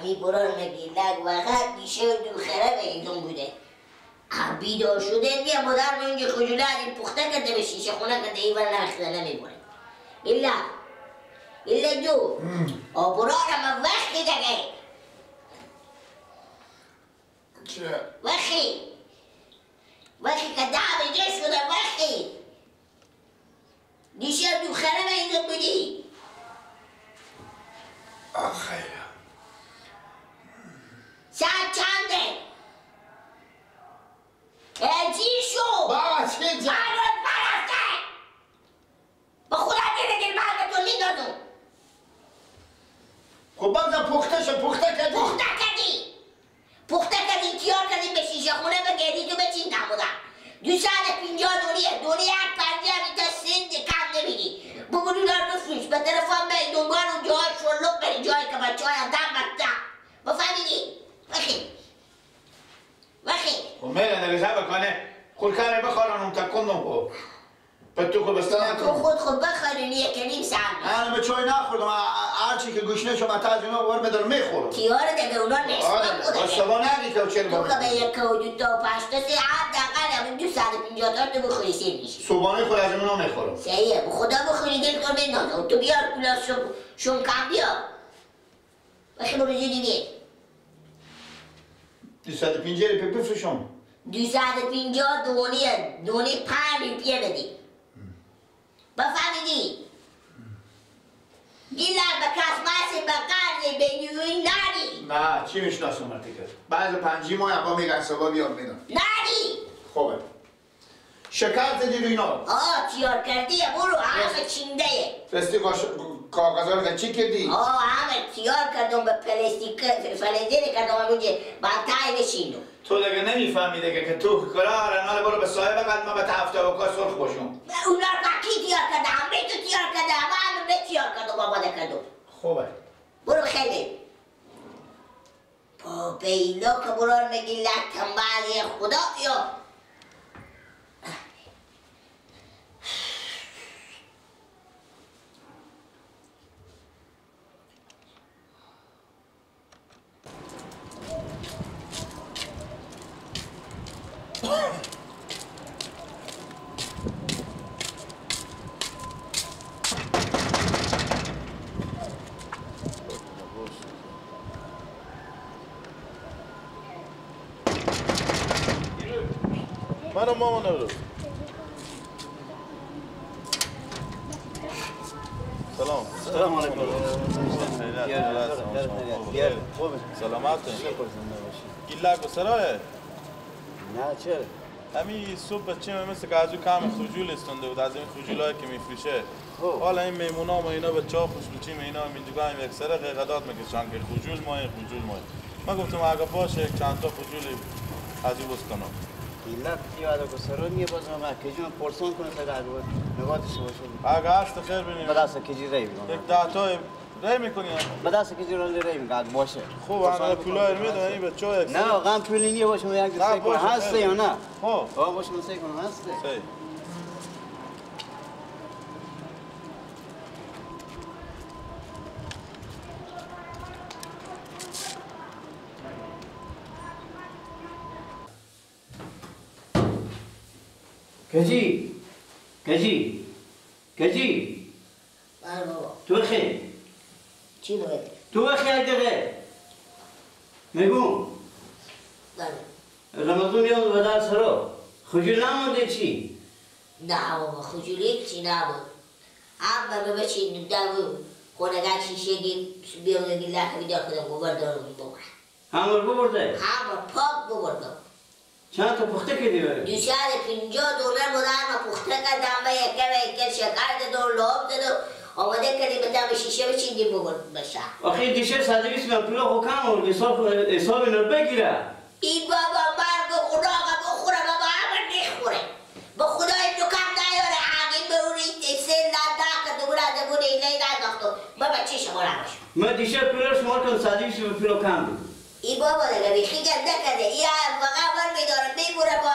میبرن مگیلک وقت میشه و دوخره ایدون بوده بیدار شده میگه مادر من اینجا خجوله این پخته کرده به شیشه خونه کرده این ور نرخده نمیبره الا جو آبرا را من وقتی دگه چه؟ وقتی که دعم اینجا شده وقتی دیشه دوخره به ایدون بودی آخه ساعت چنده؟ چی شو؟ بابا چی جا؟ مرد پرسته با خدا دیده که مرد تو لیدادو خب بازم پخته کردی؟ پخته کردی تیار کردی به شیشه خونه بگردی تو به چین نمودم 250 دونی یک پنجه همی تا سند کم نمیگی بگو دولار بفروش به تلفن به دنبال اون جای شلوک بری جایی که بچه های دم بسته بفهمیدی؟ وخی خب میره نریزه بکنه خورکاره بخورانم تکندم خب پتو خود بستن تو خود بخورونی یکنیم سهم من به چای نخوردم هرچی که گوشنه شما تا از اونا بار بدارم میخورم تیاره دیگه اونا نسبت بوده اشتباه نگی که چرا تو که به یک و دو تا و پشت سی حداقل همین 250 تا تو بخوری سیر میشی صبحانه خود از اونا میخورم صحیحه به خدا بخوری دل کن بندازم تو بیار کلاس شون کم بیار بخی برو جدی بیر 250 روپیه بفروشم 250 دونی 5 روپیه بدی بفهمیدی؟ دیلر به کس ماسی به قرضی به نیوی نری نه چی میشناسم مرتیکه بعض پنجی ماه هم با میگن سبا بیاد میدم نری خوبه شکر زدی روی اینا تیار کردی برو همه چینده رستی کاغذها رو چی کردی؟ همه تیار کردم به پلاستیک فلزی کردم همونجه بانتای بشینم تو دیگه نمیفهمی دیگه که تو کلاه رنال برو به صاحب قد ما به تفته و کار سرخ باشم اونا رو کی تیار کرده همه تو تیار کرده همه تیار کردم آماده کردم خوبه برو خیلی با بیلا که برار میگی لطنبالی خدا یا منو مامان رو سلام علیکم سلامت گیلک و سرایه نه چرا؟ همین صبح بچه مثل که از او کم خجول استونده بود از این خجول هایی که میفریشه حالا این میمون ها و اینا بچه ها خوش بچیم اینا میدوگاه هم یک سره قیقدات میکشن که خجول ماه من گفتم اگه باشه یک چند تا خجولی از او بس کنم گیلک یاد که سرا نیه بازم که جون پرسان کنه تا اگه نگاتش باشه اگه هست خیر بینیم بدست کجی ری میکنم یک ده تا ری میکنی بدست کجی رو ری میکنم اگه باشه خوب انا پولای میدم این بچه ها یک نه غم پولی نیه باشه من یک دسته کنم هسته یا نه خوب باشه من سه کنم هسته صحیح کجی بله بابا تو خیلی چی باید؟ تو خیلی دیگه میگم بله رمضان یاد بدار سرا خجول نمونده چی؟ نه بابا خجولی چی نبود هم به بچین دارو خونگاه شیشه بیرونگی لحه بیدار کدم گوبر دارو ببرم همه ببرده؟ همه پاک ببردم چند تا پخته کردی بره؟ 250 دلار بوده همه پخته کردم به یکه شکر داد و لاب داد و آماده کردی به دم شیشه بچیندی ببرد بشه آخه دیشه 120 من پولا حکم و حساب اینو بگیره این بابا مرگ خدا که بخوره بابا همه نخوره به خدا این دکم نیاره حقیم به اون این سه لنده که دوره بوده این نداختو بابا چی شما نباشه من دیشه پولا شما کن 120 من پولا کم بود این بابا دیگه بیخی گنده کرده این فقط من میداره میبوره با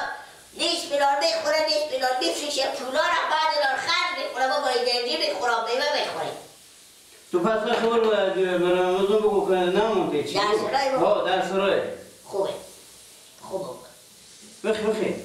نیش میلار میخوره نیش میلار میفریشه پولا را بعد دار خرد میخوره بابا این درجی میخوره بیمه میخوره تو پس خبر برنامه بگو که نمونده چی؟ در سرای بگو. ها در سرای. خوبه. خوبه. بخیر.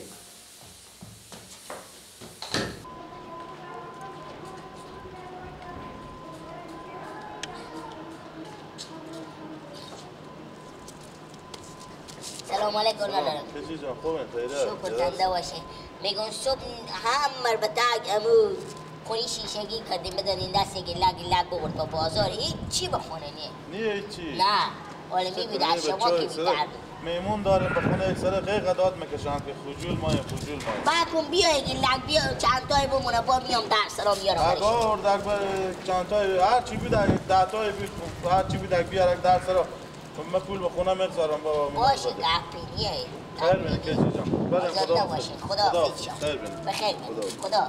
سلام علیکم ندارم. کسی جان خوبه خیره. شکر زنده باشه. میگم صبح همه بتاج امو خونی شیشگی کردیم بدن دسته گلگ ببرد با بازار هیچی بخونه نیه هیچی؟ نه ولی میبید از شما که بیتر میمون داریم بخونه یک سره غیق داد میکشن که خجول مایه باکن بیای گلگ بیا چند تای بمونه با میام در سرا میارم اگار در چند تای هر چی بید ده تای بید هر چی بید بیارک در سرا من پول بخونه میگذارم بابا باشه گفتی نیه خیر بینه کسی جان بریم خدا باشه خدا حافظ شما خیر بینه بخیر خدا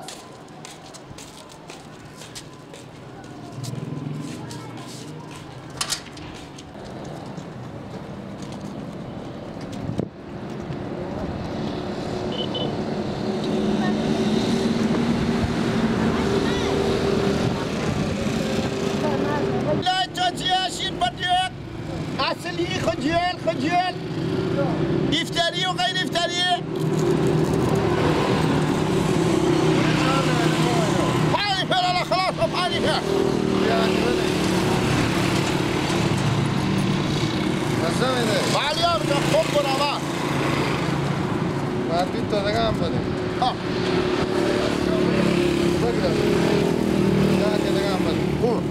اصلی خجل افتری و غیر افتری پانی پر خلاص پانی پر مزه میده ولی هم خوب برام باید بیت تا دیگه هم بده بگیرم که دیگه هم بده خوب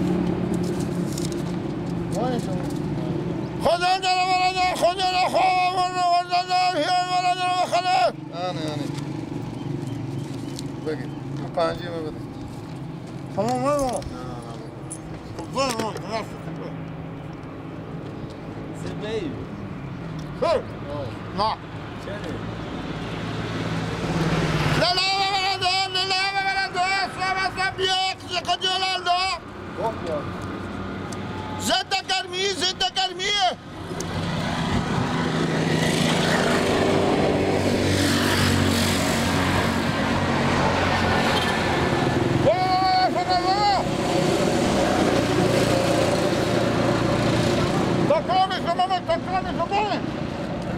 خدا جل ولده خدا خواب ورده هیان ولده بخله آنی بگیر پنجی می بده تمام سبیب خیر نه زنده گرمیه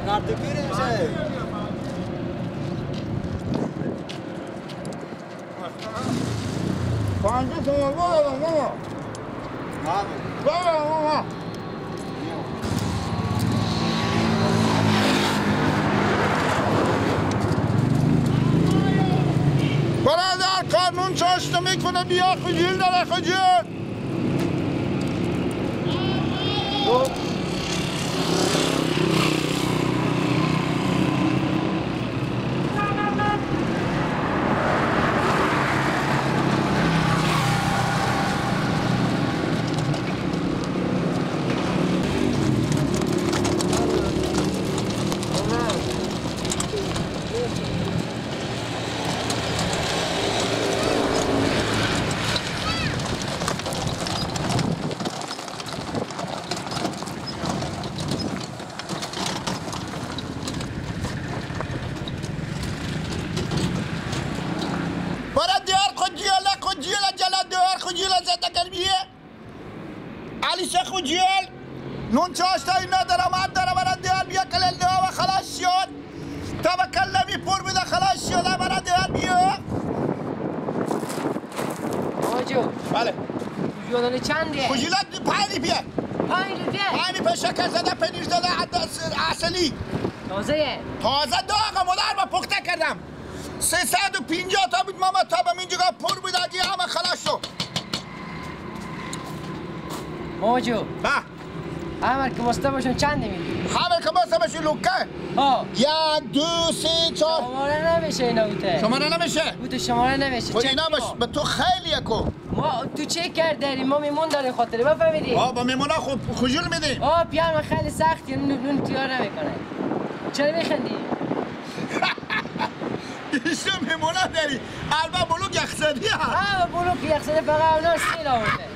Kartı görüyor musun? Pancı sana var ama. Var ama. برادر قانون چاشته میکنه بیا خجیل داره خجیل نون چاشتایی ندارم هم دارم برای دیار بیا کلیل دیا و خلاص شد تا با کلمی پر بده خلاص شده برای دیار بیا آجو بله جوانان چنده؟ خجیلت 5 روپیه 5 روپیه 5 روپیه شکر زده پنیر زده اصلی تازه تازه داغ مادر با پخته کردم 350 تا بود ماما تا به من جگاه پر بود اگه همه خلاص شد آجو با همه که مسته باشون چنده میدی؟ همه که مسته باشون لکه ها 1 2 3 4 شماره نمیشه اینا بوده شماره نمیشه؟ بوده شماره نمیشه خود اینا به تو خیلی اکو ما تو چه کرد داریم ما میمون داریم خاطره بفهمیدی؟ با میمونا خوب خجول میدیم پیان من خیلی سختی نون تیار نمیکنه چرا میخندی؟ ایشو میمونا داری البته بلوک یخزدی ها بلوک یخزدی فقط اونا سیل آورده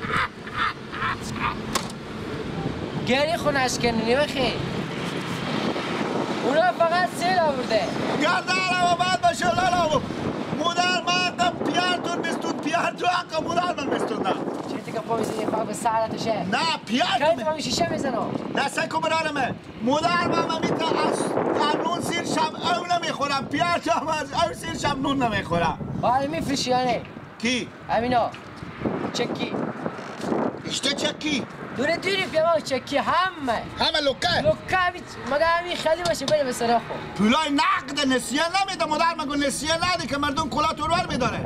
گری خونش کنونی بخی اونا فقط سیل آورده گردن و بعد باشه لالا مادر مردم پیار تون میستون پیار تو حقا مادر من میستون چه که پا میزنی خواه به سعادتشه نه پیاز خیلی ما شیشه میزنم دسته کو برارمه مادر من میتا از قانون سیر شب او نمیخورم پیاز هم از او سیر شب نون نمیخورم حالا میفروشی یا نه؟ کی؟ همینا چکی اشته چکی؟ دوره پیما چکی همه لکه مگه همین خیلی باشه بده به سراخو پولای نقد نسیه نمیده مادر مگو نسیه نده که مردم کلا تورور میداره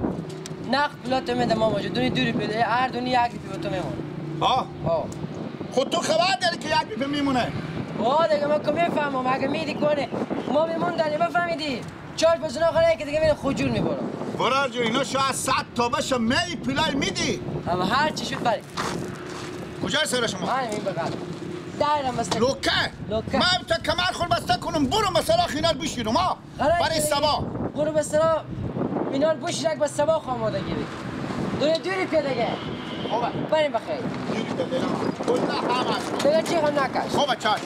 نقد پولاتو میده ماما جو دوری بده هر دونی یک روپیه به تو میمونه آه آه خود تو خبر داری که یک روپیه میمونه آه دیگه من که میفهمم اگه میدی کنه ما میموندنی بفهمیدی چاش بزن آخره که دیگه میره خجول میبرم برار جو اینا شاید 100 تا بشه می پولای میدی اما هر چی شد بری کجای سر شما؟ همین بغل دایرم بسته لکه لکه من تا کمر خور بسته کنم برو مثلا خینال بشیرم ها برای سبا برو به سرا اینال بوشیرک به سبا خاماده گیری دوری پیدگه بریم بخیر دیگه دلم کلا هم دیگه چی هم نکش خوبه چای